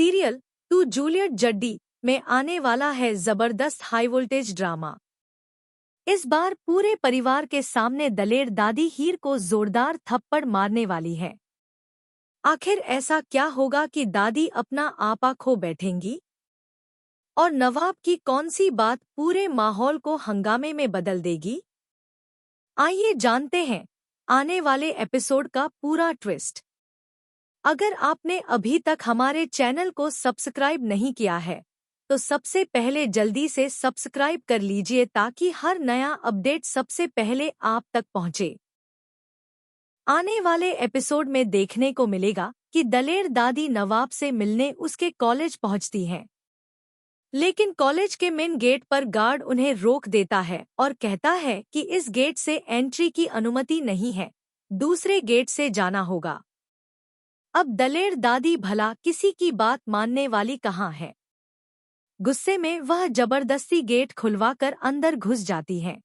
Serial to Juliet जड्डी में आने वाला है जबरदस्त हाई वोल्टेज ड्रामा। इस बार पूरे परिवार के सामने दलेर दादी हीर को जोरदार थप्पड़ मारने वाली है। आखिर ऐसा क्या होगा कि दादी अपना आपा खो बैठेंगी और नवाब की कौन सी बात पूरे माहौल को हंगामे में बदल देगी? आइए जानते हैं आने वाले एपिसोड का पूरा ट्विस्ट। अगर आपने अभी तक हमारे चैनल को सब्सक्राइब नहीं किया है तो सबसे पहले जल्दी से सब्सक्राइब कर लीजिए ताकि हर नया अपडेट सबसे पहले आप तक पहुंचे। आने वाले एपिसोड में देखने को मिलेगा कि दलेर दादी नवाब से मिलने उसके कॉलेज पहुंचती हैं, लेकिन कॉलेज के मेन गेट पर गार्ड उन्हें रोक देता है और कहता है कि इस गेट से एंट्री की अनुमति नहीं है, दूसरे गेट से जाना होगा। अब दलेर दादी भला किसी की बात मानने वाली कहाँ है? गुस्से में वह जबरदस्ती गेट खुलवाकर अंदर घुस जाती हैं।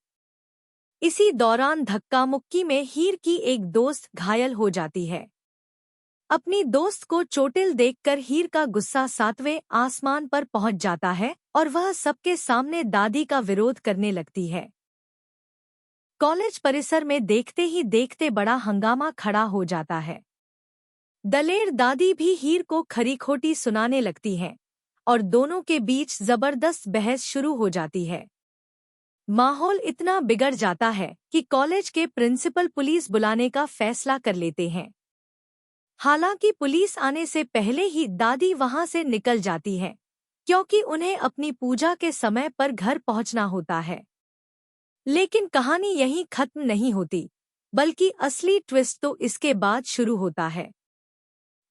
इसी दौरान धक्का मुक्की में हीर की एक दोस्त घायल हो जाती है। अपनी दोस्त को चोटिल देखकर हीर का गुस्सा 7वें आसमान पर पहुंच जाता है और वह सबके सामने दादी का विरोध करने लगती है। कॉलेज परिसर में देखते ही देखते बड़ा हंगामा खड़ा हो जाता है। दलेर दादी भी हीर को खरी-खोटी सुनाने लगती हैं और दोनों के बीच जबरदस्त बहस शुरू हो जाती है। माहौल इतना बिगड़ जाता है कि कॉलेज के प्रिंसिपल पुलिस बुलाने का फैसला कर लेते हैं। हालांकि पुलिस आने से पहले ही दादी वहां से निकल जाती है क्योंकि उन्हें अपनी पूजा के समय पर घर पहुंचना होता है। लेकिन कहानी यहीं खत्म नहीं होती, बल्कि असली ट्विस्ट तो इसके बाद शुरू होता है।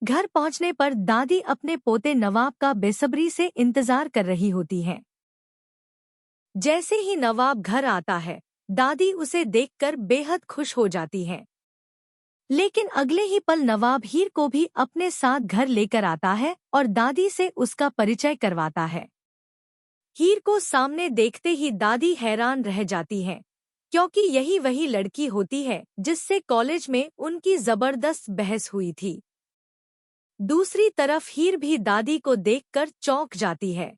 घर पहुंचने पर दादी अपने पोते नवाब का बेसब्री से इंतजार कर रही होती हैं। जैसे ही नवाब घर आता है, दादी उसे देखकर बेहद खुश हो जाती हैं। लेकिन अगले ही पल नवाब हीर को भी अपने साथ घर लेकर आता है और दादी से उसका परिचय करवाता है। हीर को सामने देखते ही दादी हैरान रह जाती हैं, क्योंकि यही वही लड़की होती है जिससे कॉलेज में उनकी जबरदस्त बहस हुई थी। दूसरी तरफ हीर भी दादी को देखकर चौंक जाती है।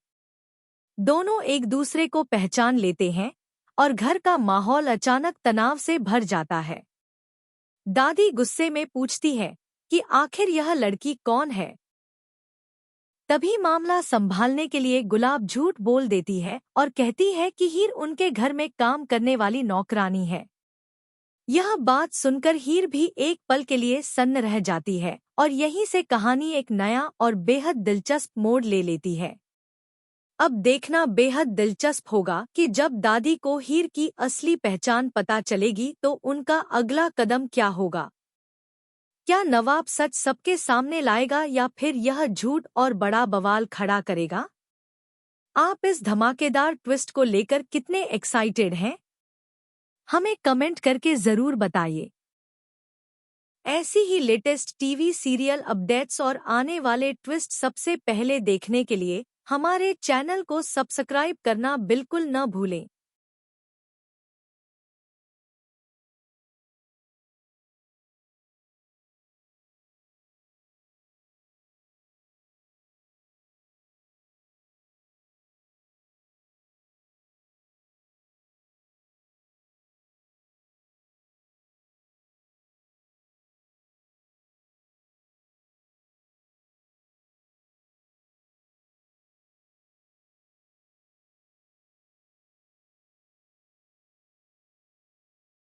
दोनों एक दूसरे को पहचान लेते हैं और घर का माहौल अचानक तनाव से भर जाता है। दादी गुस्से में पूछती है कि आखिर यह लड़की कौन है। तभी मामला संभालने के लिए गुलाब झूठ बोल देती है और कहती है कि हीर उनके घर में काम करने वाली नौकरानी है। यह बात सुनकर हीर भी एक पल के लिए सन्न रह जाती है और यहीं से कहानी एक नया और बेहद दिलचस्प मोड़ ले लेती है। अब देखना बेहद दिलचस्प होगा कि जब दादी को हीर की असली पहचान पता चलेगी तो उनका अगला कदम क्या होगा। क्या नवाब सच सबके सामने लाएगा या फिर यह झूठ और बड़ा बवाल खड़ा करेगा? आप इस धमाकेदार ट्विस्ट को लेकर कितने एक्साइटेड हैं? हमें कमेंट करके जरूर बताइए। ऐसी ही लेटेस्ट टीवी सीरियल अपडेट्स और आने वाले ट्विस्ट सबसे पहले देखने के लिए हमारे चैनल को सब्सक्राइब करना बिल्कुल न भूलें।